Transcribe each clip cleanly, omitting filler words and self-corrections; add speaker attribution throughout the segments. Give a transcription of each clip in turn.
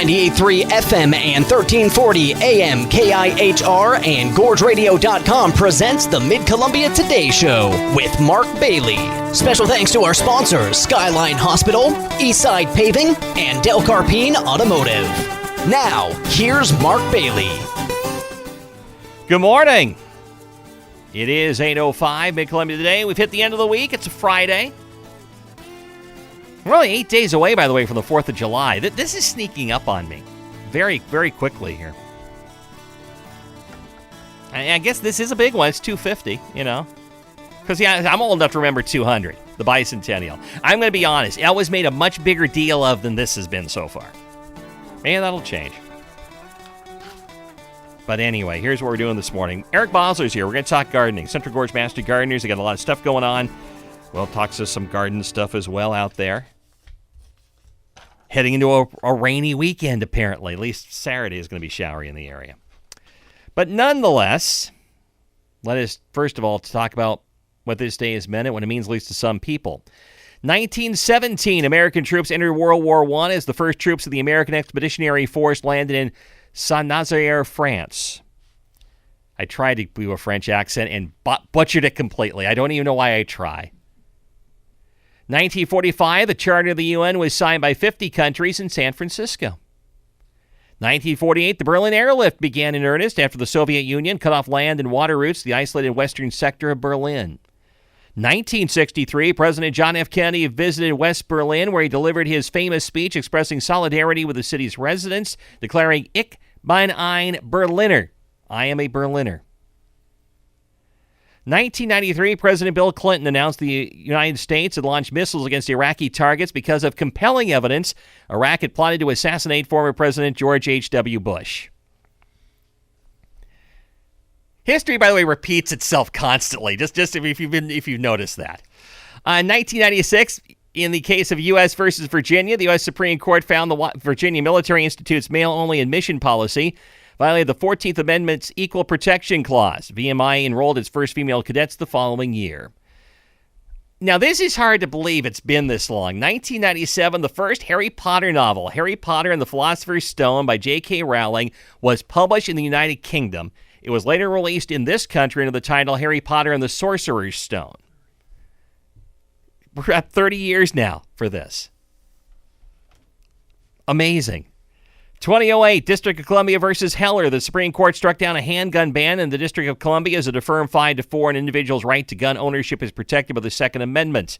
Speaker 1: 98.3 FM and 1340 AM KIHR and GorgeRadio.com presents the Mid-Columbia Today Show with Mark Bailey. Special thanks to our sponsors, Skyline Hospital, Eastside Paving, and Del Carpine Automotive. Now, here's Mark Bailey.
Speaker 2: Good morning. It is 8:05, Mid-Columbia Today. We've hit the end of the week. It's a Friday. We're only 8 days away, by the way, from the 4th of July. This is sneaking up on me very, very quickly here. I guess this is a big one. It's 250, you know. Because, yeah, I'm old enough to remember 200, the bicentennial. I'm going to be honest. It was made a much bigger deal of than this has been so far. Maybe that'll change. But anyway, here's what we're doing this morning. Eric Bosler's here. We're going to talk gardening. Central Gorge Master Gardeners. They got a lot of stuff going on. We'll talk to some garden stuff as well out there. Heading into a rainy weekend, apparently. At least Saturday is going to be showery in the area. But nonetheless, let us first of all talk about what this day has meant and what it means, at least to some people. 1917, American troops entered World War I as the first troops of the American Expeditionary Force landed in Saint-Nazaire, France. I tried to do a French accent and butchered it completely. I don't even know why I try. 1945, the Charter of the UN was signed by 50 countries in San Francisco. 1948, the Berlin airlift began in earnest after the Soviet Union cut off land and water routes to the isolated western sector of Berlin. 1963, President John F. Kennedy visited West Berlin, where he delivered his famous speech expressing solidarity with the city's residents, declaring, "Ich bin ein Berliner." I am a Berliner. 1993, President Bill Clinton announced the United States had launched missiles against Iraqi targets because of compelling evidence Iraq had plotted to assassinate former President George H.W. Bush. History, by the way, repeats itself constantly, just if you've noticed that. 1996, in the case of U.S. versus Virginia, the U.S. Supreme Court found the Virginia Military Institute's male-only admission policy violated the 14th Amendment's Equal Protection Clause. VMI enrolled its first female cadets the following year. Now, this is hard to believe it's been this long. 1997, the first Harry Potter novel, Harry Potter and the Philosopher's Stone by J.K. Rowling, was published in the United Kingdom. It was later released in this country under the title Harry Potter and the Sorcerer's Stone. We're at 30 years now for this. Amazing. 2008, District of Columbia versus Heller. The Supreme Court struck down a handgun ban in the District of Columbia as it affirmed 5-4 an individual's right to gun ownership is protected by the Second Amendment.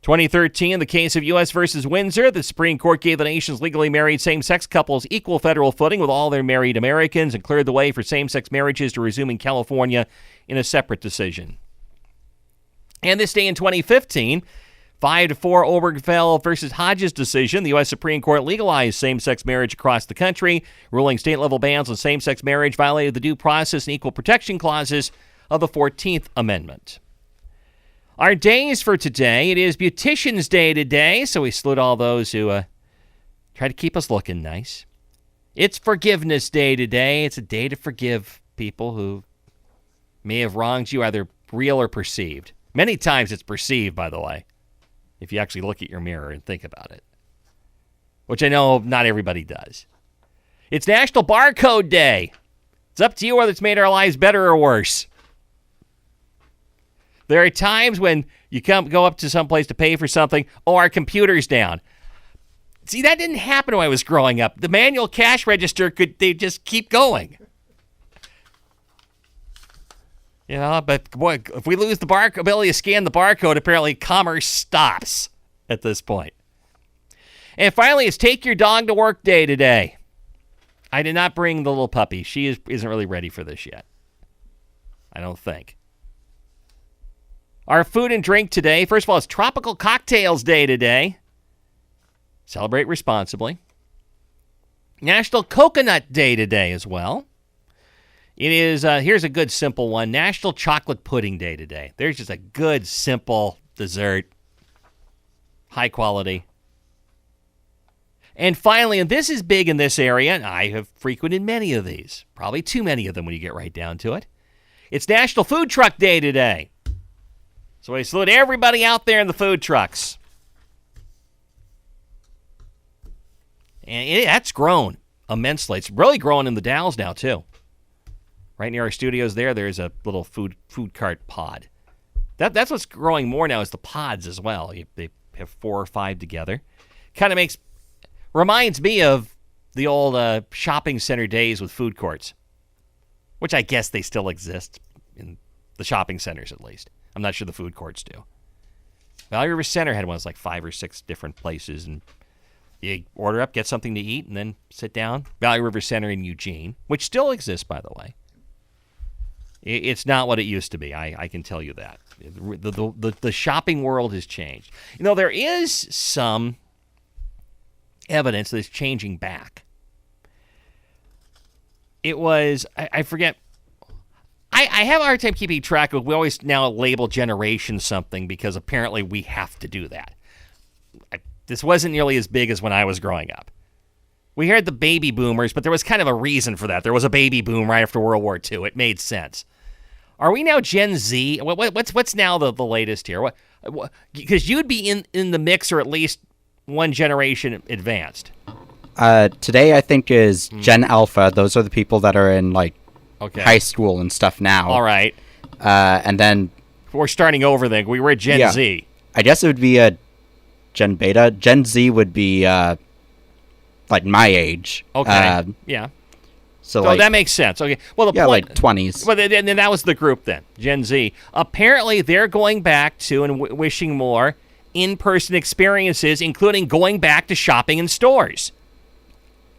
Speaker 2: 2013, in the case of U.S. versus Windsor, the Supreme Court gave the nation's legally married same-sex couples equal federal footing with all their married Americans and cleared the way for same-sex marriages to resume in California in a separate decision. And this day in 2015, 5-4 Obergefell versus Hodges decision. The U.S. Supreme Court legalized same-sex marriage across the country, ruling state-level bans on same-sex marriage violated the due process and equal protection clauses of the 14th Amendment. Our days for today, it is Beautician's Day today, so we salute all those who try to keep us looking nice. It's Forgiveness Day today. It's a day to forgive people who may have wronged you, either real or perceived. Many times it's perceived, by the way, if you actually look at your mirror and think about it, which I know not everybody does. It's National Barcode Day. It's up to you whether it's made our lives better or worse. There are times when you go up to someplace to pay for something, oh, our computer's down. See, that didn't happen when I was growing up. The manual cash register they just keep going. You know, but boy, if we lose the ability to scan the barcode, apparently commerce stops at this point. And finally, it's Take Your Dog to Work Day today. I did not bring the little puppy. She isn't really ready for this yet. I don't think. Our food and drink today, first of all, it's Tropical Cocktails Day today. Celebrate responsibly. National Coconut Day today as well. It is, here's a good simple one, National Chocolate Pudding Day today. There's just a good, simple dessert. High quality. And finally, and this is big in this area, and I have frequented many of these, probably too many of them when you get right down to it. It's National Food Truck Day today. So I salute everybody out there in the food trucks. And that's grown immensely. It's really growing in the Dalles now, too. Right near our studios there's a little food cart pod. That's what's growing more now is the pods as well. They have 4 or 5 together. Kind of reminds me of the old shopping center days with food courts, which I guess they still exist in the shopping centers at least. I'm not sure the food courts do. Valley River Center had ones like 5 or 6 different places, and you order up, get something to eat, and then sit down. Valley River Center in Eugene, which still exists, by the way. It's not what it used to be. I can tell you that. The shopping world has changed. There is some evidence that it's changing back. It was, I forget, I have a hard time keeping track of, we always now label generation something because apparently we have to do that. This wasn't nearly as big as when I was growing up. We heard the baby boomers, but there was kind of a reason for that. There was a baby boom right after World War II. It made sense. Are we now Gen Z? What's now the latest here? Because you'd be in the mix, or at least one generation advanced.
Speaker 3: Today, I think, is Gen Alpha. Those are the people that are in high school and stuff now.
Speaker 2: All right.
Speaker 3: And then
Speaker 2: we're starting over. Then we were at Gen Z.
Speaker 3: I guess it would be a Gen Beta. Gen Z would be my age.
Speaker 2: Okay. Yeah.
Speaker 3: So
Speaker 2: that makes sense. Okay. Well, the point,
Speaker 3: 20s.
Speaker 2: Well, then that was the group then, Gen Z. Apparently, they're going back to and wishing more in-person experiences, including going back to shopping in stores.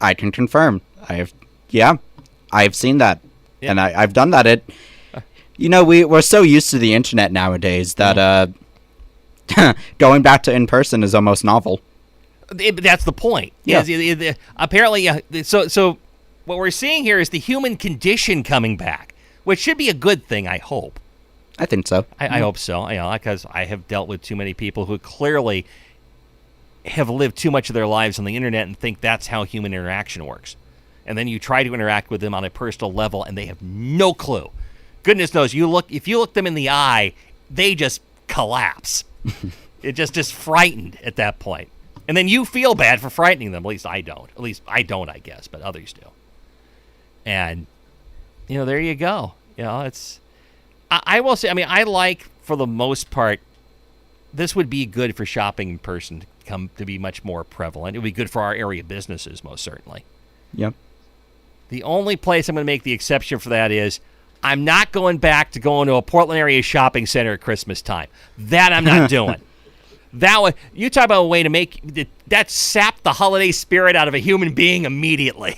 Speaker 3: I can confirm. I've seen that, and I've done that. We're so used to the internet nowadays that going back to in-person is almost novel.
Speaker 2: That's the point.
Speaker 3: Yeah.
Speaker 2: Apparently, so what we're seeing here is the human condition coming back, which should be a good thing, I hope.
Speaker 3: I think so.
Speaker 2: I hope so. Because I have dealt with too many people who clearly have lived too much of their lives on the internet and think that's how human interaction works. And then you try to interact with them on a personal level, and they have no clue. Goodness knows, if you look them in the eye, they just collapse. It just frightened at that point. And then you feel bad for frightening them. At least I don't. At least I don't, I guess, but others do. And, there you go. I will say, I like, for the most part, this would be good for shopping in person to come to be much more prevalent. It would be good for our area businesses, most certainly.
Speaker 3: Yep.
Speaker 2: The only place I'm going to make the exception for that is I'm not going back to going to a Portland area shopping center at Christmas time. That I'm not doing. You talk about a way to make that sap the holiday spirit out of a human being immediately.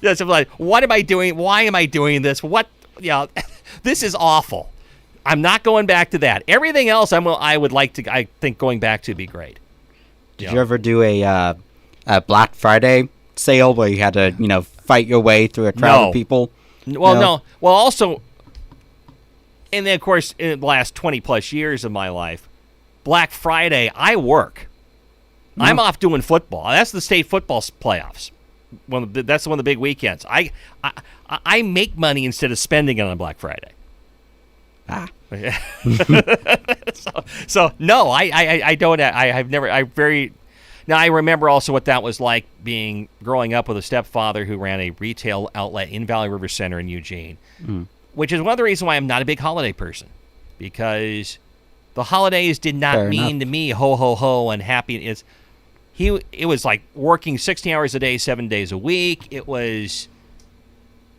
Speaker 2: That's like, what am I doing? Why am I doing this? This is awful. I'm not going back to that. Everything else I would like to. I think going back to would be great.
Speaker 3: Did you ever do a Black Friday sale where you had to fight your way through a crowd of people?
Speaker 2: Well, no. Well, also, and then of course, in the last 20 plus years of my life, Black Friday I work. No. I'm off doing football. That's the state football playoffs. That's one of the big weekends. I make money instead of spending it on Black Friday. So no, I don't. I've never. Now I remember also what that was like growing up with a stepfather who ran a retail outlet in Valley River Center in Eugene, which is one of the reasons why I'm not a big holiday person, because the holidays did not mean to me ho ho ho and happy. It was like working 16 hours a day, 7 days a week. It was,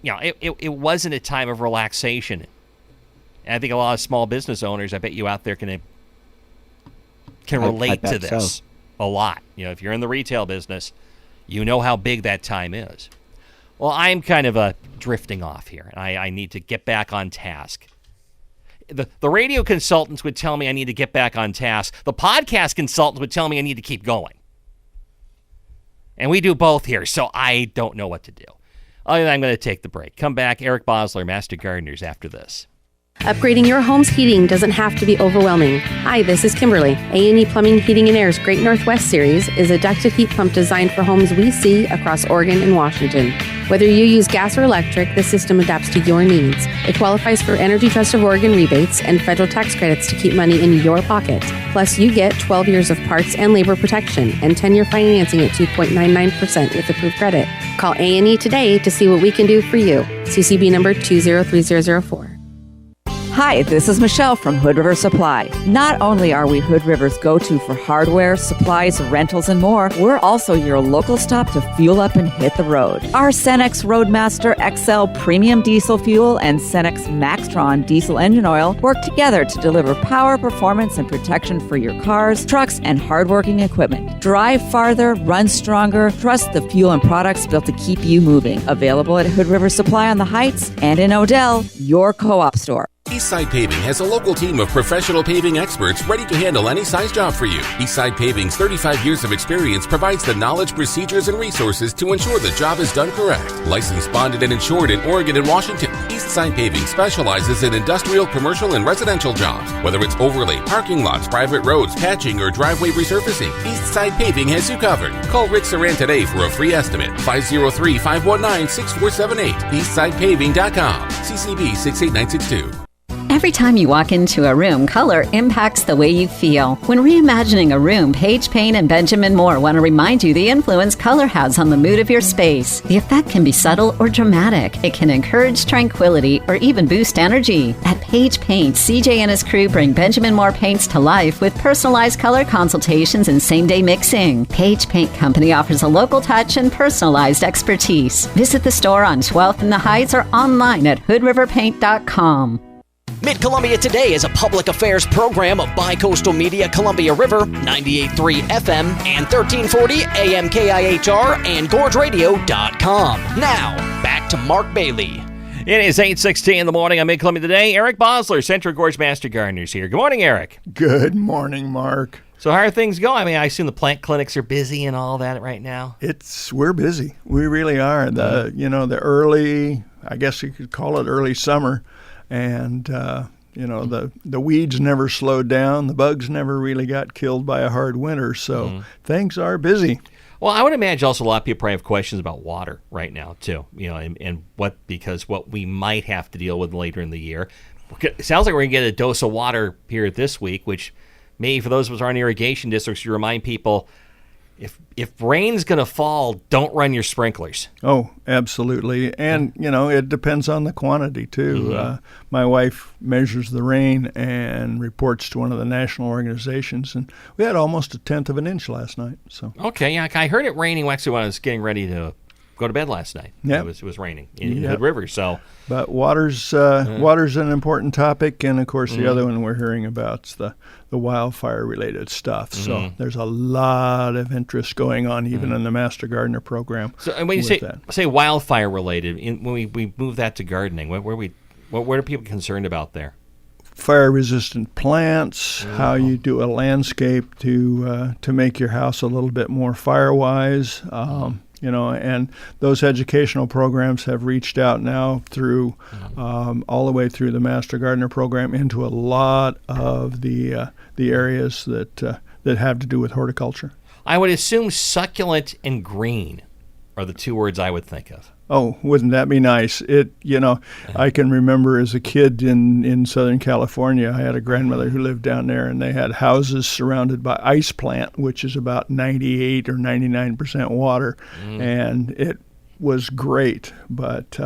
Speaker 2: it wasn't a time of relaxation. And I think a lot of small business owners, I bet you out there can relate to this a lot. If you're in the retail business, you know how big that time is. Well, I'm kind of drifting off here, and I need to get back on task. The radio consultants would tell me I need to get back on task. The podcast consultants would tell me I need to keep going. And we do both here, so I don't know what to do. Other than I'm going to take the break. Come back, Eric Bosler, Master Gardeners, after this.
Speaker 4: Upgrading your home's heating doesn't have to be overwhelming. Hi, this is Kimberly. A&E Plumbing, Heating & Air's Great Northwest Series is a ducted heat pump designed for homes we see across Oregon and Washington. Whether you use gas or electric, the system adapts to your needs. It qualifies for Energy Trust of Oregon rebates and federal tax credits to keep money in your pocket. Plus, you get 12 years of parts and labor protection and 10-year financing at 2.99% with approved credit. Call A&E today to see what we can do for you. CCB number 203004.
Speaker 5: Hi, this is Michelle from Hood River Supply. Not only are we Hood River's go-to for hardware, supplies, rentals, and more, we're also your local stop to fuel up and hit the road. Our Cenex Roadmaster XL Premium Diesel Fuel and Cenex Maxtron Diesel Engine Oil work together to deliver power, performance, and protection for your cars, trucks, and hardworking equipment. Drive farther, run stronger, trust the fuel and products built to keep you moving. Available at Hood River Supply on the Heights and in Odell, your co-op store.
Speaker 6: Eastside Paving has a local team of professional paving experts ready to handle any size job for you. Eastside Paving's 35 years of experience provides the knowledge, procedures, and resources to ensure the job is done correct. Licensed, bonded, and insured in Oregon and Washington, Eastside Paving specializes in industrial, commercial, and residential jobs. Whether it's overlay, parking lots, private roads, patching, or driveway resurfacing, Eastside Paving has you covered. Call Rick Saran today for a free estimate. 503-519-6478. EastsidePaving.com. CCB 68962.
Speaker 7: Every time you walk into a room, color impacts the way you feel. When reimagining a room, Paige Payne and Benjamin Moore want to remind you the influence color has on the mood of your space. The effect can be subtle or dramatic. It can encourage tranquility or even boost energy. At Paige Paint, CJ and his crew bring Benjamin Moore paints to life with personalized color consultations and same-day mixing. Paige Paint Company offers a local touch and personalized expertise. Visit the store on 12th in the Heights or online at hoodriverpaint.com.
Speaker 1: Mid-Columbia Today is a public affairs program of Bicoastal Media Columbia River, 98.3 FM and 1340 AM KIHR and GorgeRadio.com. Now, back to Mark Bailey.
Speaker 2: It is 8:16 in the morning on Mid-Columbia Today. Eric Bosler, Central Gorge Master Gardeners here. Good morning, Eric.
Speaker 8: Good morning, Mark.
Speaker 2: So how are things going? I mean, I assume the plant clinics are busy and all that right now.
Speaker 8: We're busy. We really are. The early, I guess you could call it early summer. And, the weeds never slowed down. The bugs never really got killed by a hard winter. So things are busy.
Speaker 2: Well, I would imagine also a lot of people probably have questions about water right now, too, because what we might have to deal with later in the year. It sounds like we're going to get a dose of water here this week, which maybe for those of us who are in irrigation districts, you remind people, if rain's going to fall, don't run your sprinklers.
Speaker 8: Oh, absolutely. And, it depends on the quantity, too. My wife measures the rain and reports to one of the national organizations, and we had almost 1/10 of an inch last night. So
Speaker 2: okay, yeah, I heard it raining actually when I was getting ready to go to bed last night.
Speaker 8: Yeah.
Speaker 2: It was raining in Hood River. So,
Speaker 8: but water's an important topic, and of course the other one we're hearing about is the wildfire related stuff. So there's a lot of interest going on even in the Master Gardener program.
Speaker 2: So, and when you say wildfire related, when we move that to gardening, what are people concerned about there?
Speaker 8: Fire resistant plants, how you do a landscape to make your house a little bit more fire wise. And those educational programs have reached out now through all the way through the Master Gardener program into a lot of the areas that have to do with horticulture.
Speaker 2: I would assume succulent and green are the two words I would think of.
Speaker 8: Oh, wouldn't that be nice? I can remember as a kid in Southern California, I had a grandmother who lived down there, and they had houses surrounded by ice plant, which is about 98 or 99% water, and it was great. But,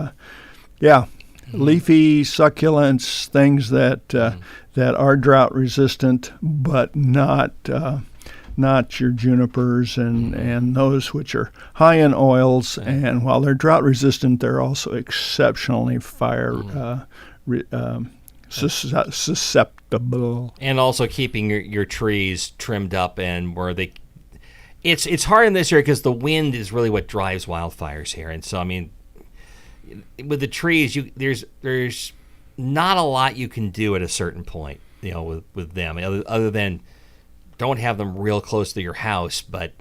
Speaker 8: leafy succulents, things that are drought resistant, but not your junipers and those which are high in oils. And while they're drought resistant, they're also exceptionally fire susceptible.
Speaker 2: And also keeping your trees trimmed up and where they. It's hard in this area because the wind is really what drives wildfires here. And so, I mean, with the trees, there's not a lot you can do at a certain point, with them, other than don't have them real close to your house, but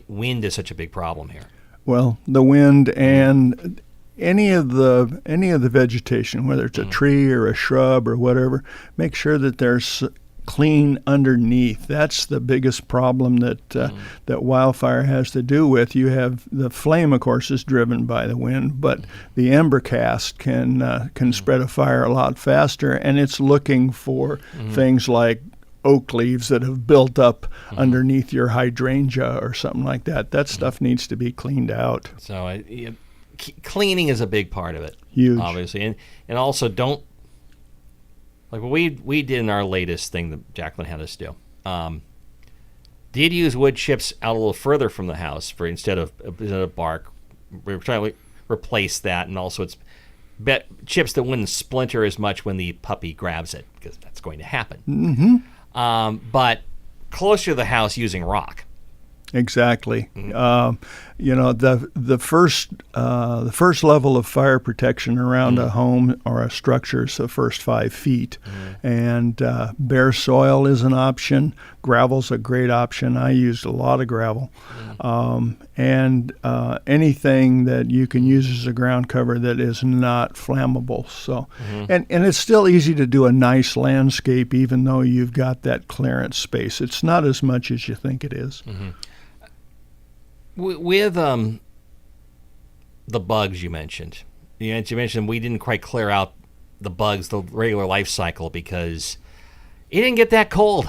Speaker 2: wind is such a big problem here.
Speaker 8: Well, the wind, and any of the vegetation, whether it's a tree or a shrub or whatever, make sure that there's clean underneath. That's the biggest problem that wildfire has to do with. You have the flame, of course, is driven by the wind, but the ember cast can spread a fire a lot faster, and it's looking for things like oak leaves that have built up underneath your hydrangea or something like that. That stuff needs to be cleaned out.
Speaker 2: So cleaning is a big part of it.
Speaker 8: Huge.
Speaker 2: Obviously. And also don't, like what we did in our latest thing that Jacqueline had us do, did use wood chips out a little further from the house for instead of bark. We're trying to replace that, and also it's chips that wouldn't splinter as much when the puppy grabs it, because that's going to happen.
Speaker 8: Mm-hmm.
Speaker 2: But closer to the house using rock.
Speaker 8: Exactly. The first level of fire protection around a home or a structure is the first 5 feet, and bare soil is an option. Gravel's a great option. I used a lot of gravel, and anything that you can use as a ground cover that is not flammable. So, and it's still easy to do a nice landscape even though you've got that clearance space. It's not as much as you think it is.
Speaker 2: With the bugs you mentioned, we didn't quite clear out the bugs, the regular life cycle, because it didn't get that cold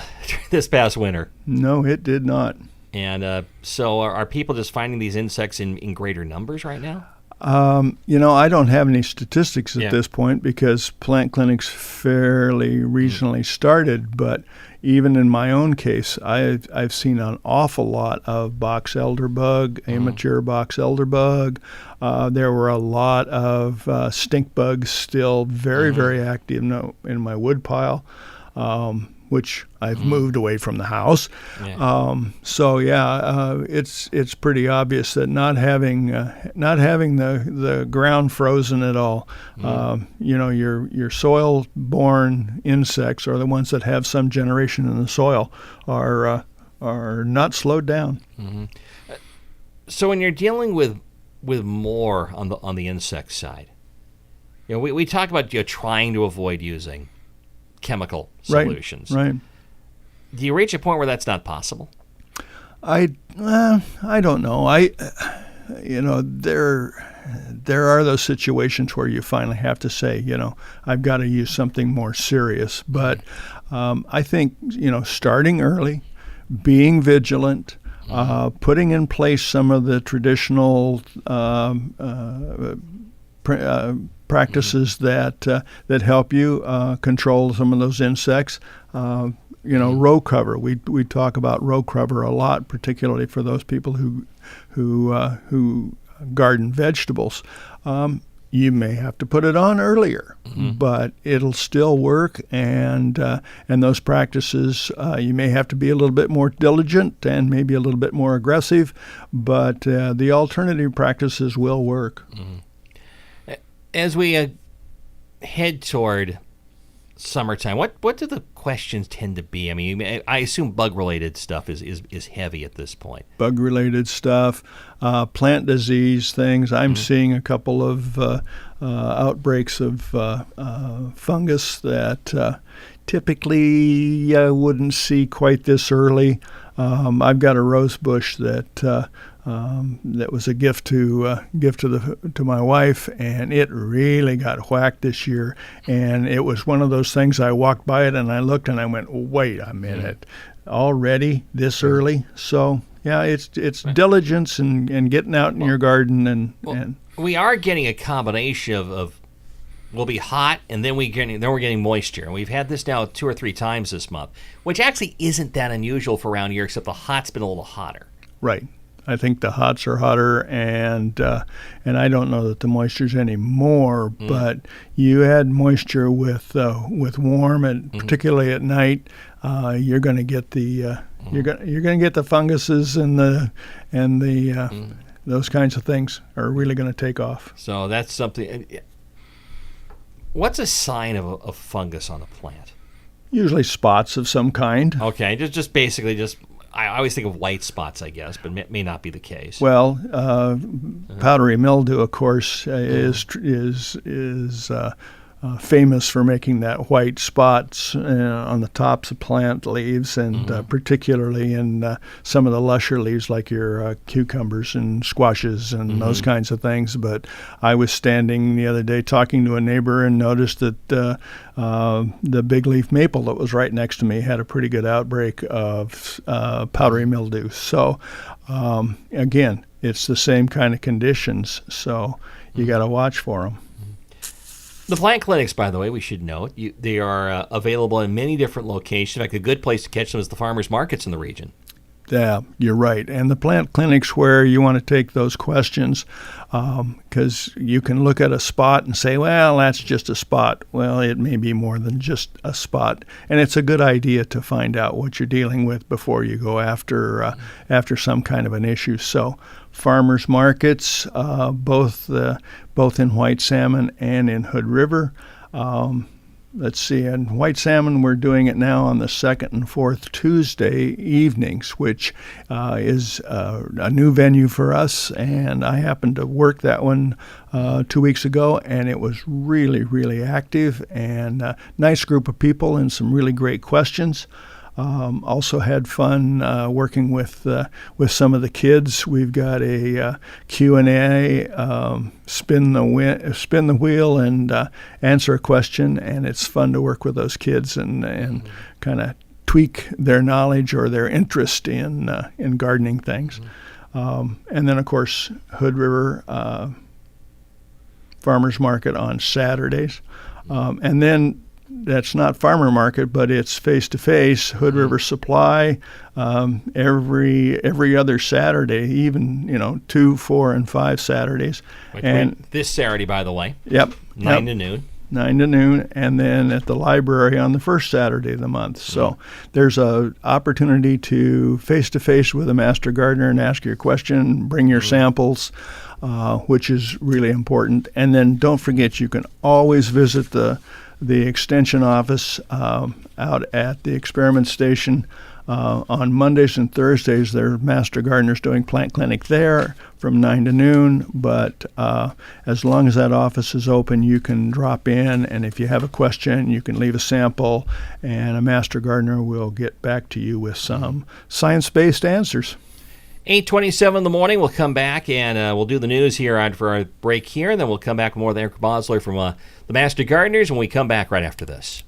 Speaker 2: this past winter.
Speaker 8: No, it did not.
Speaker 2: And so are people just finding these insects in greater numbers right now?
Speaker 8: I don't have any statistics at this point because plant clinics fairly recently started, but even in my own case, I've seen an awful lot of box elderbug, immature box elderbug. There were a lot of stink bugs still very, very active in my wood pile, which I've moved away from the house. It's pretty obvious that not having the ground frozen at all, your soil-borne insects are the ones that have some generation in the soil are not slowed down.
Speaker 2: So when you're dealing with more on the insect side, we talk about trying to avoid using chemical solutions.
Speaker 8: Right.
Speaker 2: Do you reach a point where that's not possible?
Speaker 8: I don't know. There are those situations where you finally have to say, I've got to use something more serious. But I think, starting early, being vigilant, putting in place some of the traditional practices that help you control some of those insects. Row cover. We talk about row cover a lot, particularly for those people who garden vegetables. You may have to put it on earlier, but it'll still work. And those practices, you may have to be a little bit more diligent and maybe a little bit more aggressive, but the alternative practices will work.
Speaker 2: As we head toward summertime, what do the questions tend to be? I mean, I assume bug-related stuff is heavy at this point.
Speaker 8: Bug-related stuff, plant disease things. I'm seeing a couple of outbreaks of fungus that typically I wouldn't see quite this early. I've got a rose bush that was a gift to my wife, and it really got whacked this year. And it was one of those things. I walked by it and I looked and I went, "Wait a minute, already this early?" So yeah, it's diligence and getting out in your garden and
Speaker 2: we are getting a combination of we'll be hot and then we're getting moisture, and we've had this now 2 or 3 times this month, which actually isn't that unusual for around here, except the hot's been a little hotter.
Speaker 8: Right. I think the hots are hotter, and I don't know that the moisture's any more, but you add moisture with warm, and particularly at night, you're going to get the you're going to get the funguses and the those kinds of things are really going to take off.
Speaker 2: So that's something. What's a sign of a fungus on a plant?
Speaker 8: Usually spots of some kind.
Speaker 2: Okay, just basically just I always think of white spots, I guess, but may not be the case.
Speaker 8: Well, powdery mildew, of course, is famous for making that white spots on the tops of plant leaves, and particularly in some of the lusher leaves like your cucumbers and squashes and those kinds of things. But I was standing the other day talking to a neighbor and noticed that the big leaf maple that was right next to me had a pretty good outbreak of powdery mildew. So again, it's the same kind of conditions, so you got to watch for them.
Speaker 2: The plant clinics, by the way, we should note, they are available in many different locations. In fact, a good place to catch them is the farmers markets in the region.
Speaker 8: Yeah, you're right. And the plant clinics where you want to take those questions, because you can look at a spot and say, well, that's just a spot. Well, it may be more than just a spot. And it's a good idea to find out what you're dealing with before you go after some kind of an issue. So farmers markets, both in White Salmon and in Hood River. Let's see, in White Salmon, we're doing it now on the second and fourth Tuesday evenings, which is a new venue for us. And I happened to work that one 2 weeks ago, and it was really, really active, and a nice group of people and some really great questions. Also had fun working with some of the kids. We've got a Q&A, spin the wheel and answer a question, and it's fun to work with those kids and kind of tweak their knowledge or their interest in gardening things. And then, of course, Hood River Farmers Market on Saturdays. And then that's not farmer market, but it's face-to-face, Hood River Supply, every other Saturday, even, 2, 4, and 5 Saturdays.
Speaker 2: And this Saturday, by the way.
Speaker 8: Yep.
Speaker 2: 9 to noon.
Speaker 8: 9 to noon, and then at the library on the first Saturday of the month. So there's a opportunity to face-to-face with a master gardener and ask your question, bring your samples, which is really important. And then don't forget, you can always visit the extension office out at the experiment station. On Mondays and Thursdays, there are master gardeners doing plant clinic there from 9 to noon. But as long as that office is open, you can drop in, and if you have a question, you can leave a sample, and a master gardener will get back to you with some science-based answers.
Speaker 2: 8:27 in the morning. We'll come back and we'll do the news here for our break here, and then we'll come back with more with Eric Bosler from the Master Gardeners when we come back right after this.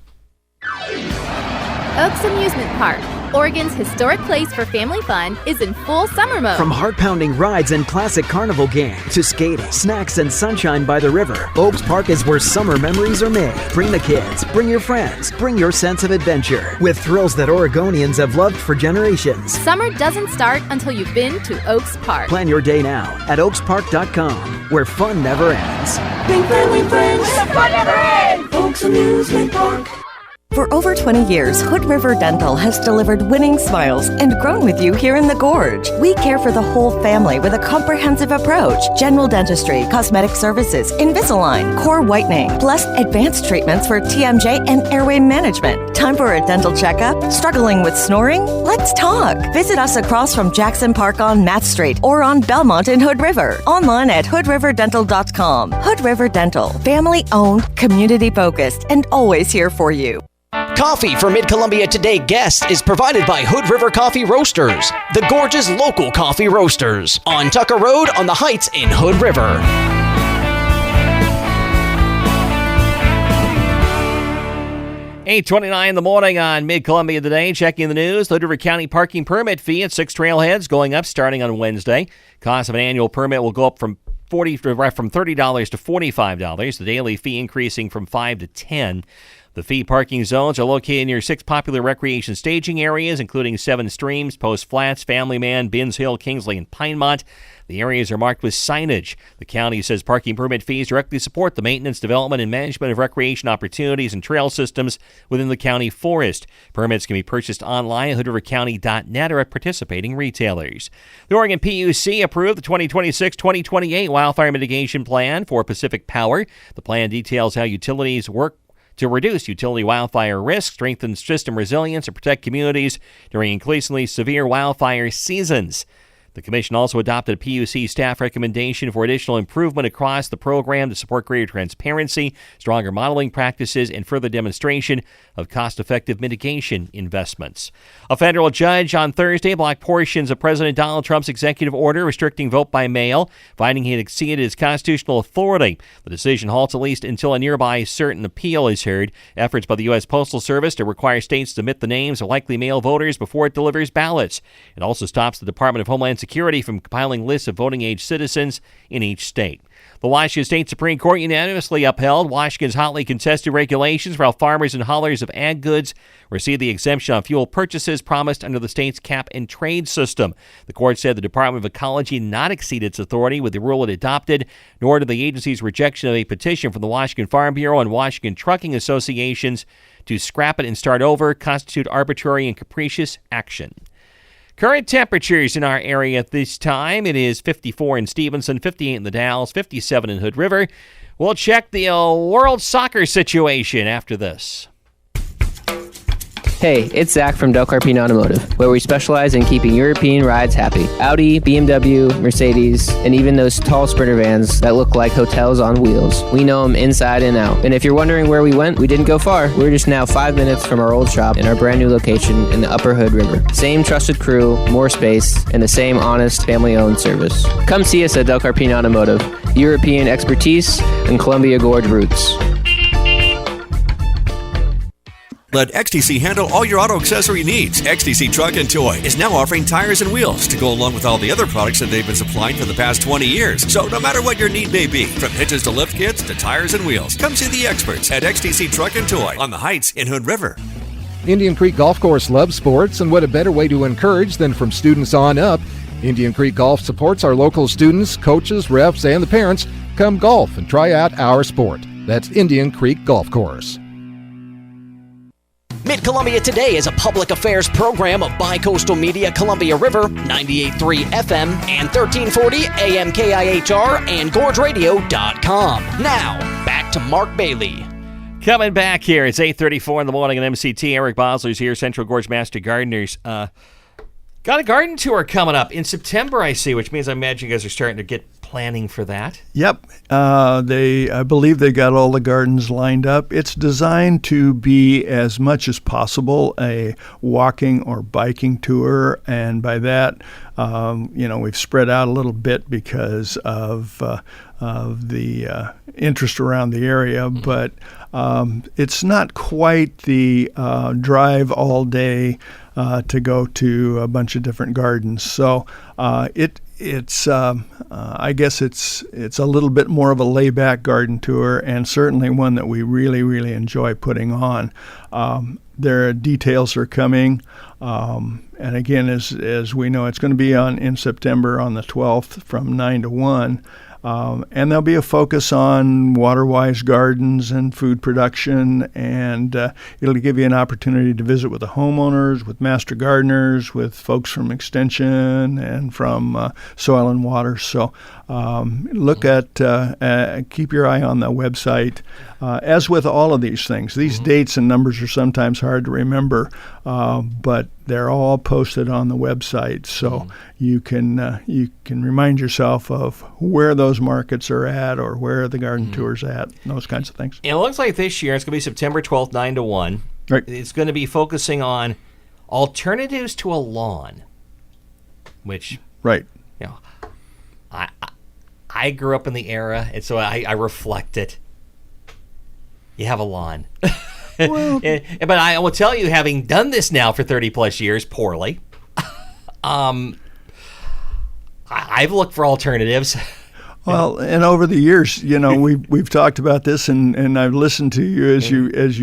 Speaker 9: Oaks Amusement Park, Oregon's historic place for family fun, is in full summer mode.
Speaker 10: From heart-pounding rides and classic carnival games to skating, snacks, and sunshine by the river, Oaks Park is where summer memories are made. Bring the kids, bring your friends, bring your sense of adventure with thrills that Oregonians have loved for generations.
Speaker 9: Summer doesn't start until you've been to Oaks Park.
Speaker 10: Plan your day now at oakspark.com, where fun never ends.
Speaker 11: Big family friends, where the fun never ends. Oaks Amusement Park.
Speaker 12: For over 20 years, Hood River Dental has delivered winning smiles and grown with you here in the Gorge. We care for the whole family with a comprehensive approach. General dentistry, cosmetic services, Invisalign, core whitening, plus advanced treatments for TMJ and airway management. Time for a dental checkup? Struggling with snoring? Let's talk. Visit us across from Jackson Park on Math Street or on Belmont in Hood River. Online at hoodriverdental.com. Hood River Dental. Family-owned, community-focused, and always here for you.
Speaker 1: Coffee for Mid-Columbia Today guests is provided by Hood River Coffee Roasters, the Gorge's local coffee roasters, on Tucker Road on the Heights in Hood River.
Speaker 2: 8:29 in the morning on Mid-Columbia Today. Checking the news. The Hood River County parking permit fee at 6 trailheads going up starting on Wednesday. Cost of an annual permit will go up from $30 to $45. The daily fee increasing from $5 to $10. The fee parking zones are located near 6 popular recreation staging areas, including 7 Streams, Post Flats, Family Man, Binns Hill, Kingsley, and Pinemont. The areas are marked with signage. The county says parking permit fees directly support the maintenance, development, and management of recreation opportunities and trail systems within the county forest. Permits can be purchased online at hoodrivercounty.net or at participating retailers. The Oregon PUC approved the 2026-2028 wildfire mitigation plan for Pacific Power. The plan details how utilities work to reduce utility wildfire risk, strengthen system resilience, and protect communities during increasingly severe wildfire seasons. The Commission also adopted a PUC staff recommendation for additional improvement across the program to support greater transparency, stronger modeling practices, and further demonstration of cost-effective mitigation investments. A federal judge on Thursday blocked portions of President Donald Trump's executive order restricting vote by mail, finding he had exceeded his constitutional authority. The decision halts at least until a nearby certain appeal is heard. Efforts by the U.S. Postal Service to require states to submit the names of likely mail voters before it delivers ballots. It also stops the Department of Homeland Security from compiling lists of voting-age citizens in each state. The Washington State Supreme Court unanimously upheld Washington's hotly contested regulations for how farmers and haulers of ag goods receive the exemption on fuel purchases promised under the state's cap-and-trade system. The court said the Department of Ecology did not exceed its authority with the rule it adopted, nor did the agency's rejection of a petition from the Washington Farm Bureau and Washington Trucking Associations to scrap it and start over constitute arbitrary and capricious action. Current temperatures in our area at this time, it is 54 in Stevenson, 58 in the Dalles, 57 in Hood River. We'll check the world soccer situation after this.
Speaker 13: Hey, it's Zach from Del Carpine Automotive, where we specialize in keeping European rides happy. Audi, BMW, Mercedes, and even those tall Sprinter vans that look like hotels on wheels. We know them inside and out. And if you're wondering where we went, we didn't go far. We're just now 5 minutes from our old shop in our brand new location in the Upper Hood River. Same trusted crew, more space, and the same honest, family-owned service. Come see us at Del Carpine Automotive. European expertise and Columbia Gorge roots.
Speaker 14: Let XTC handle all your auto accessory needs. XTC Truck and Toy is now offering tires and wheels to go along with all the other products that they've been supplying for the past 20 years. So no matter what your need may be, from hitches to lift kits to tires and wheels, come see the experts at XTC Truck and Toy on the Heights in Hood River.
Speaker 15: Indian Creek Golf Course loves sports, and what a better way to encourage than from students on up. Indian Creek Golf supports our local students, coaches, refs, and the parents. Come golf and try out our sport. That's Indian Creek Golf Course.
Speaker 1: Mid-Columbia Today is a public affairs program of Bi-Coastal Media Columbia River, 98.3 FM and 1340 AM KIHR and GorgeRadio.com. Now, back to Mark Bailey.
Speaker 2: Coming back here, it's 8:34 in the morning at MCT. Eric Bosler's here, Central Gorge Master Gardeners. Got a garden tour coming up in September, I see, which means I imagine you guys are starting to get planning for that.
Speaker 8: Yep. I believe they got all the gardens lined up. It's designed to be as much as possible a walking or biking tour, and by that, we've spread out a little bit because of the interest around the area, but it's not quite the drive all day to go to a bunch of different gardens. So it's I guess it's a little bit more of a layback garden tour, and certainly one that we really, really enjoy putting on. Their details are coming, and again, as we know, it's going to be in September on the 12th from 9 to 1. And there'll be a focus on water-wise gardens and food production, and it'll give you an opportunity to visit with the homeowners, with master gardeners, with folks from Extension and from Soil and Water. So look at, keep your eye on the website. As with all of these things, these dates and numbers are sometimes hard to remember, but they're all posted on the website, so you can remind yourself of where those markets are at or where the garden tour's at, and those kinds of things.
Speaker 2: And it looks like this year it's going to be September 12th, 9 to 1.
Speaker 8: Right.
Speaker 2: It's going to be focusing on alternatives to a lawn, which
Speaker 8: right.
Speaker 2: I grew up in the era, and so I reflect it. You have a lawn. Well, but I will tell you, having done this now for 30 plus years poorly, I've looked for alternatives.
Speaker 8: Well, and over the years, we've talked about this, and I've listened to you as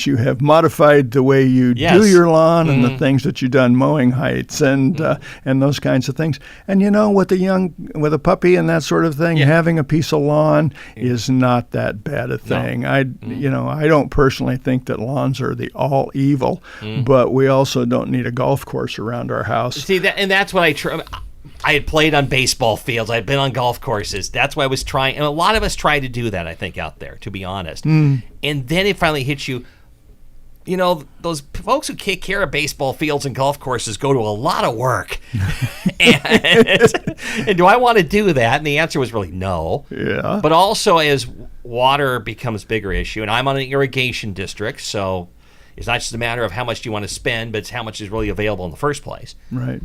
Speaker 8: you have modified the way you do your lawn and the things that you've done, mowing heights and those kinds of things. And with a puppy and that sort of thing, having a piece of lawn is not that bad a thing. No. I don't personally think that lawns are the all evil, but we also don't need a golf course around our house.
Speaker 2: See that, and that's what I try. I had played on baseball fields. I'd been on golf courses. That's why I was trying. And a lot of us try to do that, I think, out there, to be honest. And then it finally hits you. You know, those folks who take care of baseball fields and golf courses go to a lot of work. and do I want to do that? And the answer was really no.
Speaker 8: Yeah.
Speaker 2: But also, as water becomes a bigger issue, and I'm on an irrigation district, so it's not just a matter of how much do you want to spend, but it's how much is really available in the first place.
Speaker 8: Right.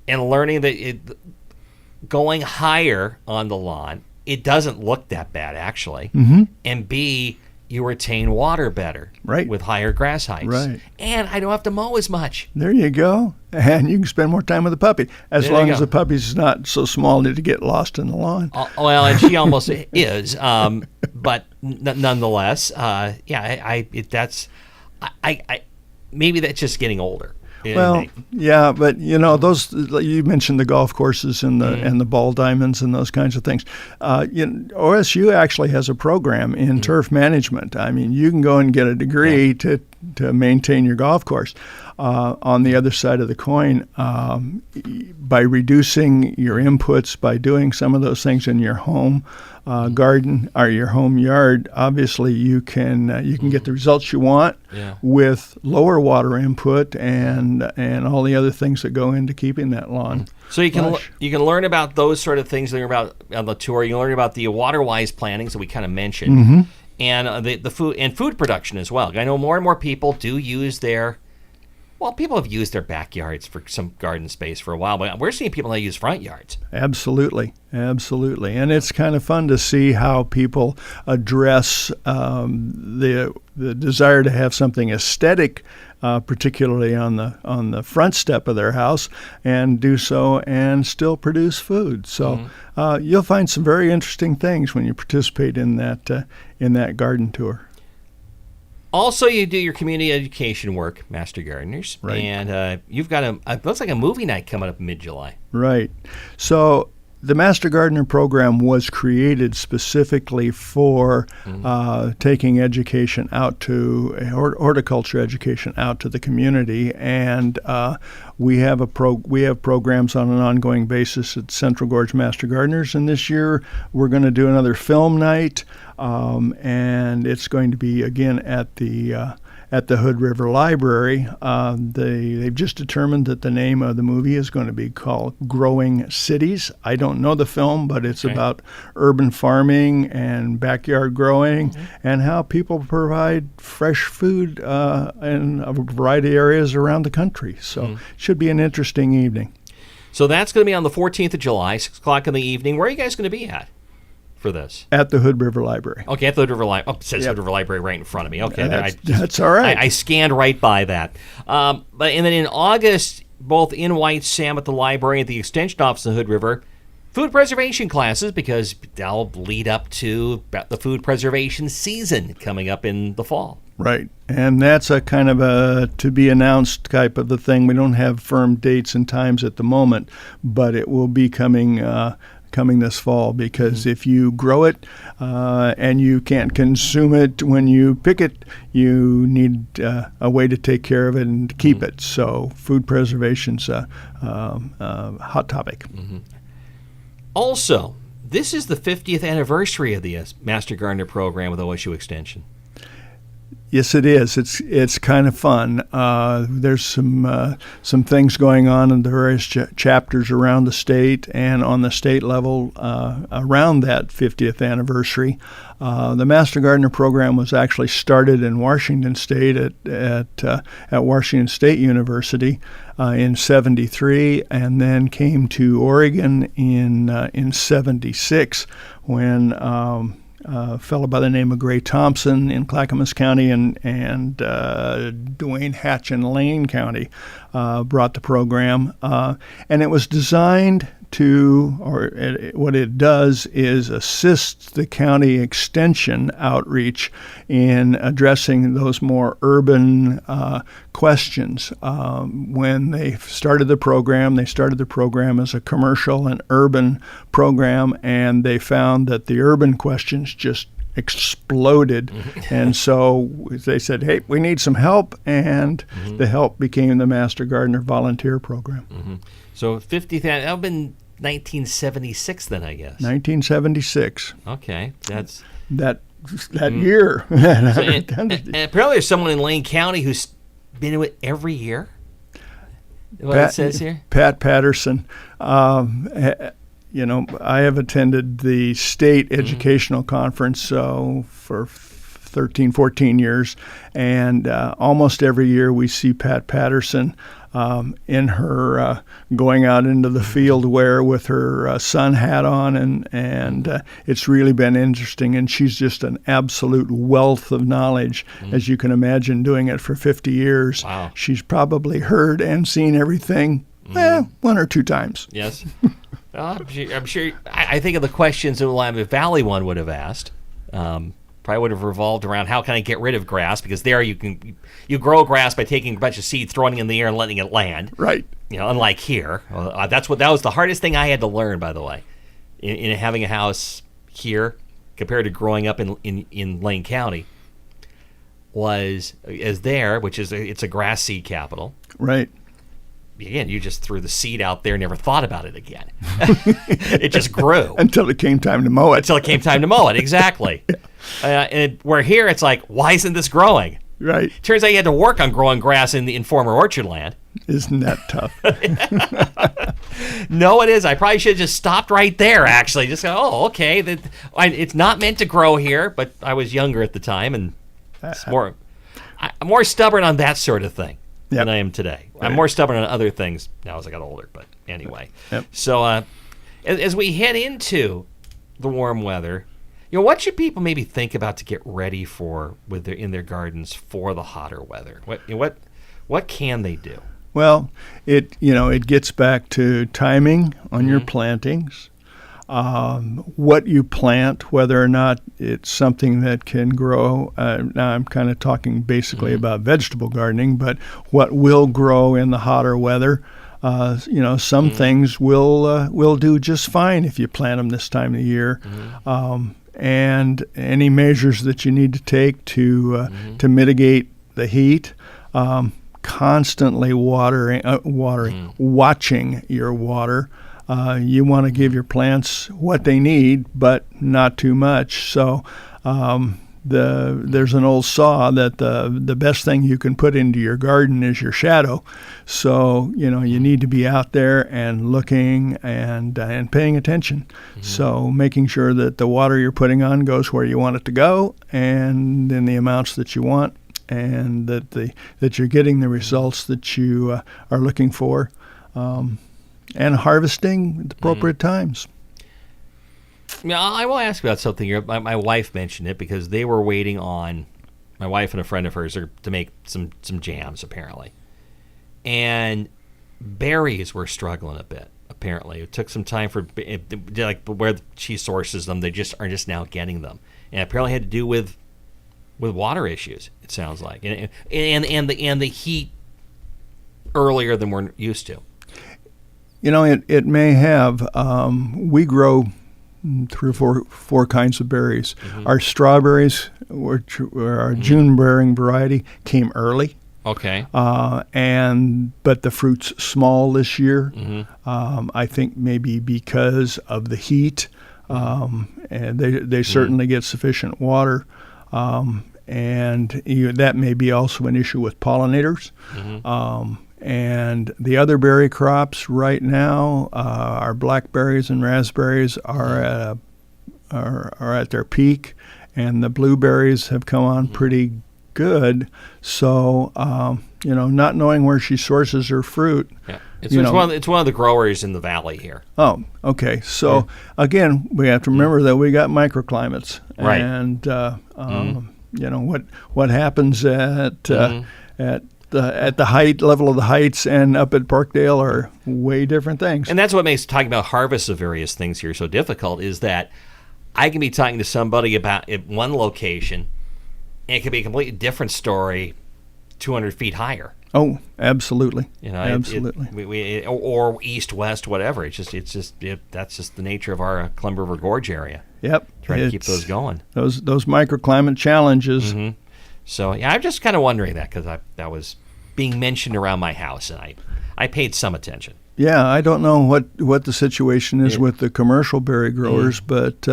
Speaker 2: And learning that going higher on the lawn, it doesn't look that bad, actually. And B, you retain water better with higher grass heights.
Speaker 8: Right.
Speaker 2: And I don't have to mow as much.
Speaker 8: There you go. And you can spend more time with the puppy, as long as the puppy's not so small to get lost in the lawn.
Speaker 2: Well, and she almost is. But nonetheless, maybe that's just getting older.
Speaker 8: Well, yeah, but those you mentioned the golf courses and the ball diamonds and those kinds of things. OSU actually has a program in turf management. I mean, you can go and get a degree to maintain your golf course. On the other side of the coin, by reducing your inputs, by doing some of those things in your home garden or your home yard, obviously you can get the results you want with lower water input and all the other things that go into keeping that lawn.
Speaker 2: So you can learn about those sort of things that are about on the tour. You can learn about the water-wise plantings that we kind of mentioned, and the food production as well. I know more and more people do use people have used their backyards for some garden space for a while, but we're seeing people that use front yards.
Speaker 8: Absolutely. And it's kind of fun to see how people address the desire to have something aesthetic, particularly on the front step of their house, and do so and still produce food. So you'll find some very interesting things when you participate in that garden tour.
Speaker 2: Also, you do your community education work, Master Gardeners,
Speaker 8: right?
Speaker 2: And you've got looks like a movie night coming up in mid-July.
Speaker 8: Right. So the Master Gardener program was created specifically for taking education out to horticulture education out to the community, and we have programs on an ongoing basis at Central Gorge Master Gardeners, and this year we're going to do another film night, and it's going to be again at the Hood River Library. They've just determined that the name of the movie is going to be called Growing Cities. I don't know the film, but it's about urban farming and backyard growing and how people provide fresh food in a variety of areas around the country. So it should be an interesting evening.
Speaker 2: So that's going to be on the 14th of July, 6 o'clock in the evening. Where are you guys going to be at for this?
Speaker 8: At the Hood River Library.
Speaker 2: Okay, at the Hood River Library. Oh, it says Hood River Library right in front of me. Okay,
Speaker 8: that's all right.
Speaker 2: I scanned right by that. And then in August, both in White Sam at the library and the Extension Office of the Hood River, food preservation classes, because they'll lead up to the food preservation season coming up in the fall.
Speaker 8: Right, and that's a kind of a to-be-announced type of a thing. We don't have firm dates and times at the moment, but it will be coming this fall, because if you grow it and you can't consume it when you pick it, you need a way to take care of it and keep it. So food preservation's a hot topic.
Speaker 2: Also, this is the 50th anniversary of the Master Gardener program with OSU Extension.
Speaker 8: Yes, it is. It's kind of fun. There's some things going on in the various chapters around the state and on the state level around that 50th anniversary. The Master Gardener program was actually started in Washington State at Washington State University in '73, and then came to Oregon in '76 when a fellow by the name of Gray Thompson in Clackamas County and Dwayne Hatch in Lane County brought the program. And it was designed what it does is assist the county extension outreach in addressing those more urban questions. When they started the program as a commercial and urban program, and they found that the urban questions just exploded. And so they said, hey, we need some help, and the help became the Master Gardener Volunteer Program.
Speaker 2: So 50th, that would have been 1976 then, I guess.
Speaker 8: 1976.
Speaker 2: Okay, that's...
Speaker 8: That year.
Speaker 2: So, and apparently there's someone in Lane County who's been to it every year. What it says here?
Speaker 8: Pat Patterson. You know, I have attended the state educational conference for 13, 14 years, and almost every year we see Pat Patterson in her going out into the field wear with her sun hat on, and it's really been interesting. And she's just an absolute wealth of knowledge, as you can imagine, doing it for 50 years.
Speaker 2: Wow.
Speaker 8: She's probably heard and seen everything one or two times.
Speaker 2: Yes. Well, I'm sure. I think of the questions that Willamette Valley one would have asked. Probably would have revolved around how can I get rid of grass, because there you grow grass by taking a bunch of seeds, throwing it in the air, and letting it land.
Speaker 8: Right.
Speaker 2: You know, unlike here, that was the hardest thing I had to learn, by the way, in having a house here compared to growing up in Lane County. Which is it's a grass seed capital.
Speaker 8: Right.
Speaker 2: Again, you just threw the seed out there, never thought about it again. It just grew.
Speaker 8: Until it came time to mow it.
Speaker 2: Exactly. And where here, it's like, why isn't this growing?
Speaker 8: Right.
Speaker 2: Turns out you had to work on growing grass in former orchard land.
Speaker 8: Isn't that tough?
Speaker 2: No, it is. I probably should have just stopped right there, actually. Just go, okay. It's not meant to grow here, but I was younger at the time, and I'm more stubborn on that sort of thing. Than I am today. Right. I'm more stubborn on other things now as I got older, but anyway.
Speaker 8: Yep.
Speaker 2: So as we head into the warm weather, you know, what should people maybe think about to get ready for in their gardens for the hotter weather? What can they do?
Speaker 8: Well, it gets back to timing on your plantings. What you plant, whether or not it's something that can grow. Now I'm kind of talking basically about vegetable gardening, but what will grow in the hotter weather. Some things will do just fine if you plant them this time of the year. And any measures that you need to take to mitigate the heat. Constantly watching your water. You want to give your plants what they need, but not too much. So there's an old saw that the best thing you can put into your garden is your shadow. So you need to be out there and looking and paying attention. So making sure that the water you're putting on goes where you want it to go, and in the amounts that you want, and that you're getting the results that you are looking for. And harvesting at the appropriate times.
Speaker 2: Yeah, I will ask about something here. My wife mentioned it because they were waiting on my wife and a friend of hers to make some jams, apparently. And berries were struggling a bit, apparently. It took some time for, like, where she sources them, they are just now getting them. And it apparently had to do with water issues, it sounds like. And the heat earlier than we're used to.
Speaker 8: It may have. We grow 3 or 4 kinds of berries. Our strawberries, which are our June-bearing variety, came early.
Speaker 2: Okay.
Speaker 8: But the fruit's small this year. I think maybe because of the heat, and they certainly get sufficient water. And that may be also an issue with pollinators. And the other berry crops right now, our blackberries and raspberries are at their peak, and the blueberries have come on pretty good. So, not knowing where she sources her fruit.
Speaker 2: Yeah. It's one of the growers in the valley here.
Speaker 8: Oh, okay. So again, we have to remember that we got microclimates,
Speaker 2: right?
Speaker 8: And what happens at the height level of the heights and up at Parkdale are way different things.
Speaker 2: And that's what makes talking about harvests of various things here so difficult, is that I can be talking to somebody about one location, and it could be a completely different story 200 feet higher.
Speaker 8: Oh, absolutely.
Speaker 2: Absolutely. Or east, west, whatever. That's just the nature of our Columbia River Gorge area.
Speaker 8: Yep.
Speaker 2: Try to keep those going.
Speaker 8: Those microclimate challenges.
Speaker 2: Mm-hmm. So, yeah, I'm just kind of wondering that because that was being mentioned around my house, and I paid some attention.
Speaker 8: Yeah, I don't know what the situation is with the commercial berry growers, but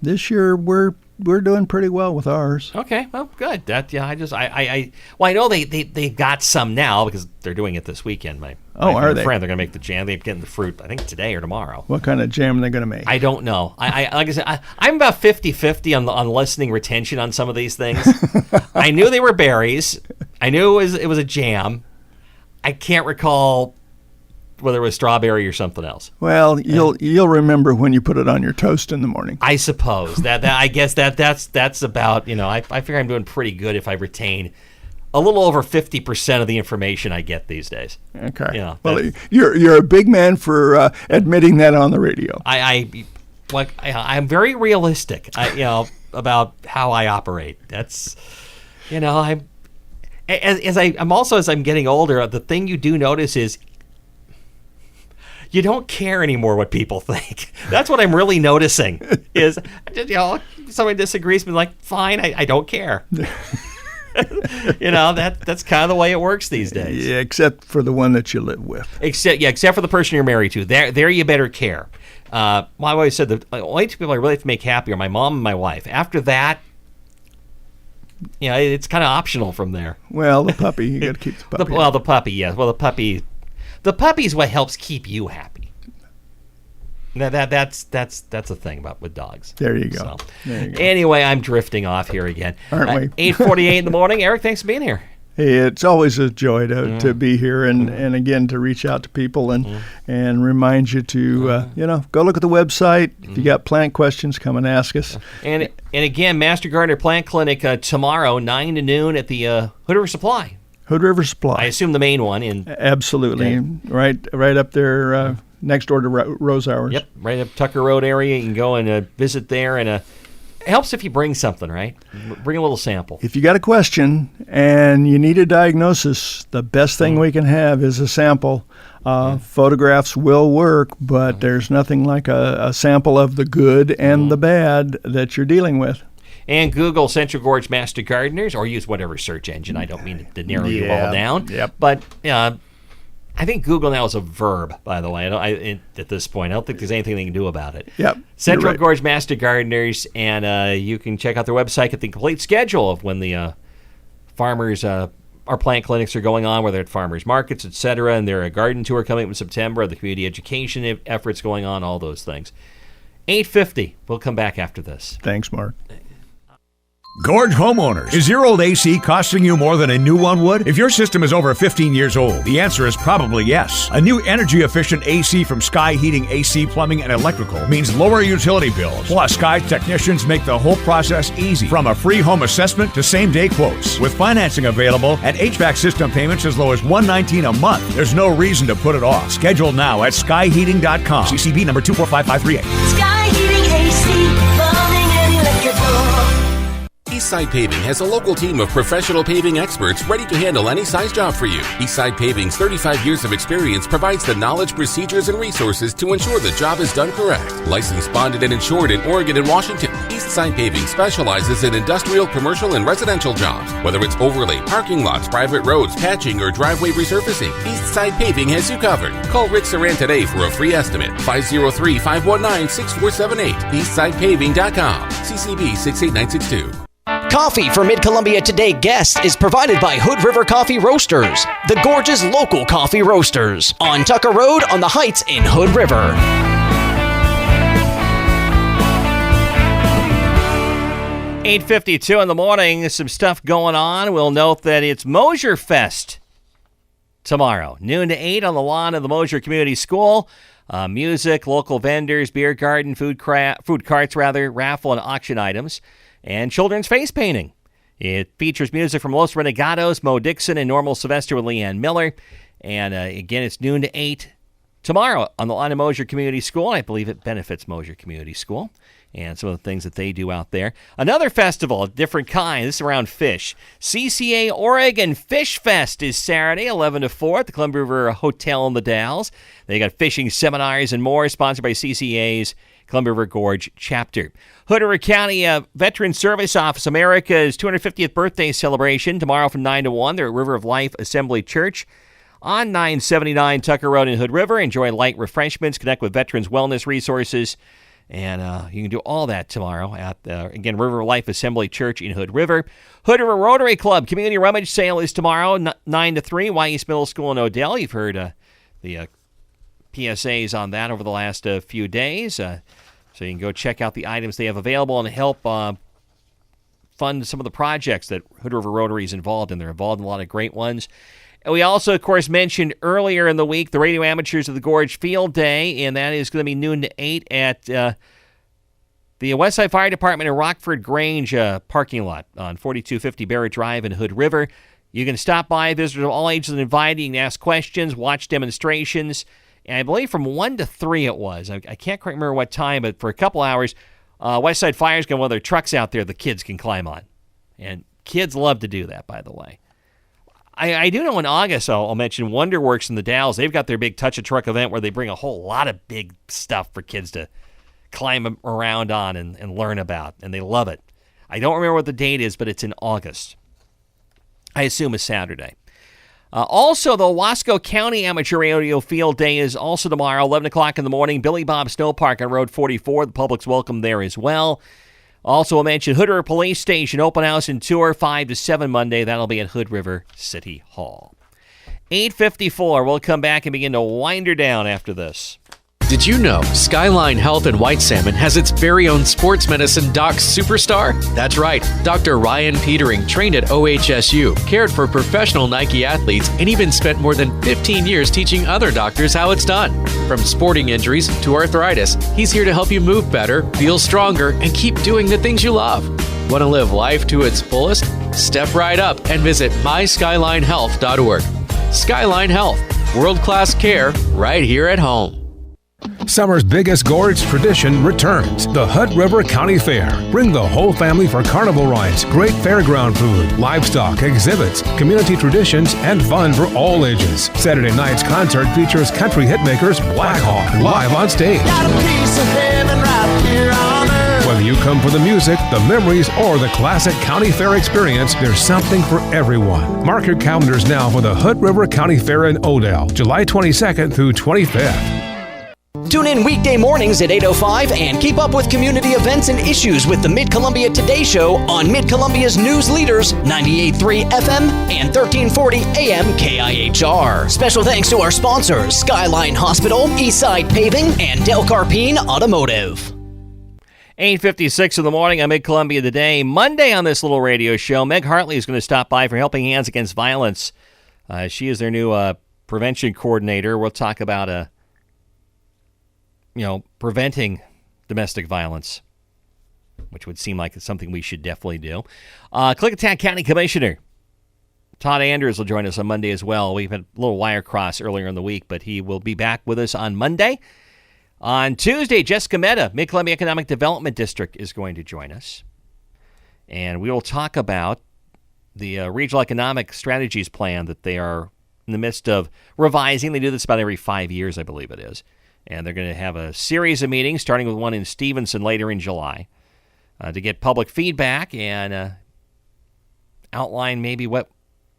Speaker 8: this year we're doing pretty well with ours.
Speaker 2: Okay, well, good. I know they got some now because they're doing it this weekend. My
Speaker 8: are they?
Speaker 2: Friend, they're going to make the jam. They're getting the fruit, I think, today or tomorrow.
Speaker 8: What kind of jam are they going to make?
Speaker 2: I don't know. Like I said, I'm about 50-50 on listening retention on some of these things. I knew they were berries. I knew it was a jam. I can't recall whether it was strawberry or something else.
Speaker 8: Well, you'll remember when you put it on your toast in the morning.
Speaker 2: I suppose that I guess that's about, I figure I'm doing pretty good if I retain a little over 50% of the information I get these days.
Speaker 8: Okay. Well, you're a big man for admitting that on the radio.
Speaker 2: I'm very realistic. About how I operate. That's I'm as I'm getting older, the thing you do notice is you don't care anymore what people think. That's what I'm really noticing. Is somebody disagrees with me, like, fine, I don't care. That's kind of the way it works these days.
Speaker 8: Yeah, except for the one that you live with.
Speaker 2: Except for the person you're married to. There you better care. I've always said the only two people I really have to make happy are my mom and my wife. After that, it's kind of optional from there.
Speaker 8: Well, the puppy, you got to keep the puppy.
Speaker 2: The puppy, yes. Well, the puppy's what helps keep you happy. That's a thing with dogs.
Speaker 8: There you go.
Speaker 2: Anyway, I'm drifting off here again.
Speaker 8: Aren't we?
Speaker 2: 8:48 in the morning. Eric, thanks for being here.
Speaker 8: Hey, it's always a joy to be here and again to reach out to people and remind you to go look at the website. If you got plant questions, come and ask us.
Speaker 2: And again, Master Gardener Plant Clinic tomorrow 9 to noon at the Hood River Supply.
Speaker 8: Hood River Supply.
Speaker 2: I assume the main one.
Speaker 8: Absolutely. Right up there next door to Rose Hours.
Speaker 2: Yep, right up Tucker Road area. You can go and visit there. And it helps if you bring something, right? Bring a little sample.
Speaker 8: If you got a question and you need a diagnosis, the best thing we can have is a sample. Photographs will work, but there's nothing like a sample of the good and the bad that you're dealing with.
Speaker 2: And Google Central Gorge Master Gardeners, or use whatever search engine. I don't mean to narrow you all down.
Speaker 8: Yep.
Speaker 2: But I think Google now is a verb, by the way. At this point, I don't think there's anything they can do about it.
Speaker 8: Yep.
Speaker 2: Central Gorge Master Gardeners, and you can check out their website, get the complete schedule of when the farmers, our plant clinics are going on, whether at farmers markets, etc. And their garden tour coming up in September, the community education efforts going on, all those things. 8:50. We'll come back after this.
Speaker 8: Thanks, Mark.
Speaker 16: Gorge homeowners, is your old AC costing you more than a new one would? If your system is over 15 years old, the answer is probably yes. A new energy-efficient AC from Sky Heating, AC, Plumbing, and Electrical means lower utility bills. Plus, Sky technicians make the whole process easy, from a free home assessment to same-day quotes. With financing available and HVAC system payments as low as $119 a month, there's no reason to put it off. Schedule now at skyheating.com. CCB number 245538.
Speaker 11: Sky Heating, AC, Plumbing, and Electrical.
Speaker 6: Eastside Paving has a local team of professional paving experts ready to handle any size job for you. Eastside Paving's 35 years of experience provides the knowledge, procedures, and resources to ensure the job is done correct. Licensed, bonded, and insured in Oregon and Washington, Eastside Paving specializes in industrial, commercial, and residential jobs. Whether it's overlay, parking lots, private roads, patching, or driveway resurfacing, Eastside Paving has you covered. Call Rick Saran today for a free estimate. 503-519-6478. EastsidePaving.com. CCB 68962.
Speaker 1: Coffee for Mid-Columbia Today guests is provided by Hood River Coffee Roasters, the Gorge's local coffee roasters, on Tucker Road on the Heights in Hood River.
Speaker 2: 8:52 in the morning, some stuff going on. We'll note that it's Mosier Fest tomorrow, noon to 8 on the lawn of the Mosier Community School. Music, local vendors, beer garden, food carts, raffle and auction items, and children's face painting. It features music from Los Renegados, Mo Dixon, and Normal Sylvester with Leanne Miller. And again, it's noon to 8 tomorrow on the lawn of Mosier Community School. I believe it benefits Mosier Community School. and some of the things that they do out there. Another festival, a different kind. This is around fish. CCA Oregon Fish Fest is Saturday, 11 to 4 at the Columbia River Hotel in the Dalles. They got fishing seminars and more, sponsored by CCA's Columbia River Gorge chapter. Hood River County Veteran Service Office America's 250th birthday celebration tomorrow from 9 to 1. They're at River of Life Assembly Church on 979 Tucker Road in Hood River. Enjoy light refreshments, connect with veterans wellness resources, and you can do all that tomorrow at, again, River of Life Assembly Church in Hood River. Hood River Rotary Club Community Rummage Sale is tomorrow, 9 to 3, East Middle School in Odell. You've heard the PSAs on that over the last few days. So you can go check out the items they have available and help fund some of the projects that Hood River Rotary is involved in. They're involved in a lot of great ones. And we also, of course, mentioned earlier in the week the Radio Amateurs of the Gorge Field Day, and that is going to be noon to 8 at the Westside Fire Department in Rockford Grange parking lot on 4250 Barrett Drive in Hood River. You can stop by, visitors of all ages and invited. You can ask questions, watch demonstrations. And I believe from 1 to 3 it was. I can't quite remember what time, but for a couple hours, Westside Fire's got one of their trucks out there the kids can climb on. And kids love to do that, by the way. I do know in August, I'll mention Wonderworks in the Dalles. They've got their big Touch-a-Truck event where they bring a whole lot of big stuff for kids to climb around on and learn about, and they love it. I don't remember what the date is, but it's in August. I assume it's Saturday. Also, the Wasco County Amateur Radio Field Day is also tomorrow, 11 o'clock in the morning, Billy Bob Snow Park on Road 44. The public's welcome there as well. Also, I'll mention Hood River Police Station Open House and Tour 5 to 7 Monday. That'll be at Hood River City Hall. 8:54. We'll come back and begin to wind her down after this.
Speaker 17: Did you know Skyline Health in White Salmon has its very own sports medicine doc superstar? That's right. Dr. Ryan Petering trained at OHSU, cared for professional Nike athletes, and even spent more than 15 years teaching other doctors how it's done. From sporting injuries to arthritis, he's here to help you move better, feel stronger, and keep doing the things you love. Want to live life to its fullest? Step right up and visit myskylinehealth.org. Skyline Health, world-class care right here at home.
Speaker 18: Summer's biggest gorge tradition returns, the Hood River County Fair. Bring the whole family for carnival rides, great fairground food, livestock, exhibits, community traditions, and fun for all ages. Saturday night's concert features country hitmakers Black Hawk live on stage. Whether you come for the music, the memories, or the classic county fair experience, there's something for everyone. Mark your calendars now for the Hood River County Fair in Odell, July 22nd through 25th.
Speaker 1: Tune in weekday mornings at 8:05 and keep up with community events and issues with the Mid-Columbia Today Show on Mid-Columbia's news leaders, 98.3 FM and 1340 AM KIHR. Special thanks to our sponsors, Skyline Hospital, Eastside Paving, and Del Carpine Automotive.
Speaker 2: 8:56 in the morning on Mid-Columbia Today. Monday on this little radio show, Meg Hartley is going to stop by for Helping Hands Against Violence. She is their new prevention coordinator. We'll talk about preventing domestic violence, which would seem like it's something we should definitely do. Clickitat County Commissioner Todd Anders will join us on Monday as well. We've had a little wire cross earlier in the week, but he will be back with us on Monday. On Tuesday, Jessica Mehta, Mid-Columbia Economic Development District, is going to join us. And we will talk about the Regional Economic Strategies Plan that they are in the midst of revising. They do this about every 5 years, I believe it is. And they're going to have a series of meetings, starting with one in Stevenson later in July, to get public feedback and outline maybe what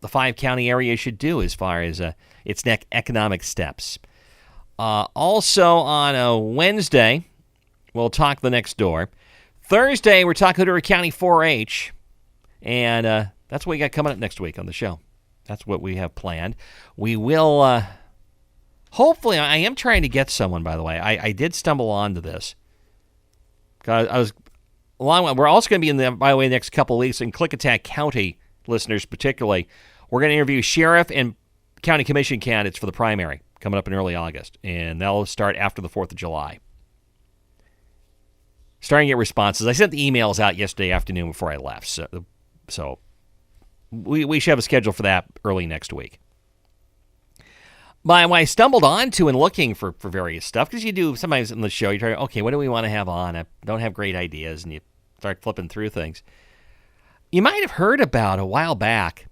Speaker 2: the 5-county area should do as far as its next economic steps. Also on a Wednesday, we'll talk the next door. Thursday, we're talking Hood River County 4-H, and that's what we got coming up next week on the show. That's what we have planned. We will... Hopefully, I am trying to get someone, by the way. I did stumble onto this. We're also going to be in the, by the way, the next couple of weeks in Clickitat County, listeners particularly. We're going to interview sheriff and county commission candidates for the primary coming up in early August. And that'll start after the 4th of July. Starting to get responses. I sent the emails out yesterday afternoon before I left. So we should have a schedule for that early next week. But I stumbled onto and looking for various stuff, because you do sometimes in the show, you try, okay, what do we want to have on? I don't have great ideas, and you start flipping through things. You might have heard about a while back,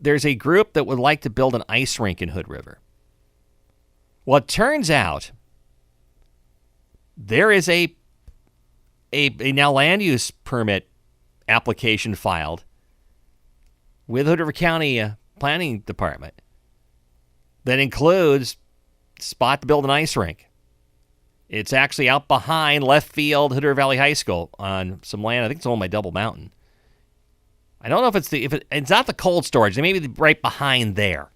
Speaker 2: there's a group that would like to build an ice rink in Hood River. Well, it turns out there is a now land use permit application filed with Hood River County Planning Department that includes spot to build an ice rink. It's actually out behind left field Hood River Valley High School on some land. I think it's owned by Double Mountain. I don't know if it's not the cold storage. They may be right behind there.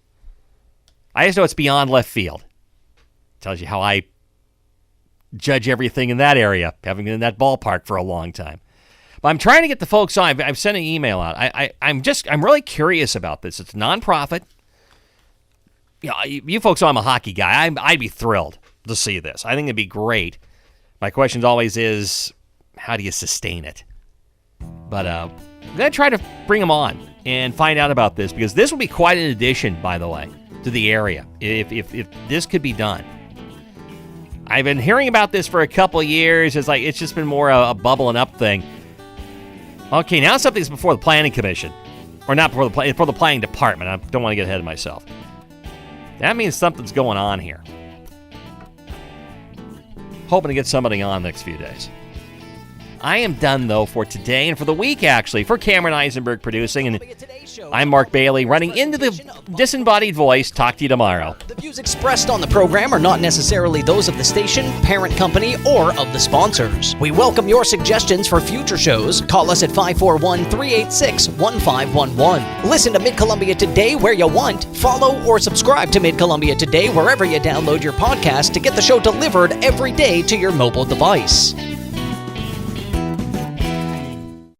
Speaker 2: I just know it's beyond left field. Tells you how I judge everything in that area, having been in that ballpark for a long time. But I'm trying to get the folks on. I've sent an email out. I'm really curious about this. It's a nonprofit. You folks know I'm a hockey guy. I'd be thrilled to see this. I think it'd be great. My question always is, how do you sustain it? But I'm going to try to bring them on and find out about this, because this will be quite an addition, by the way, to the area, if this could be done. I've been hearing about this for a couple of years. It's just been more a bubbling up thing. Okay, now something's before the Planning Commission. Or not before the Planning Department. I don't want to get ahead of myself. That means something's going on here. Hoping to get somebody on the next few days. I am done, though, for today and for the week, actually. For Cameron Eisenberg producing, and I'm Mark Bailey, running into the disembodied voice. Talk to you tomorrow.
Speaker 1: The views expressed on the program are not necessarily those of the station, parent company, or of the sponsors. We welcome your suggestions for future shows. Call us at 541-386-1511. Listen to Mid-Columbia Today where you want. Follow or subscribe to Mid-Columbia Today wherever you download your podcast to get the show delivered every day to your mobile device.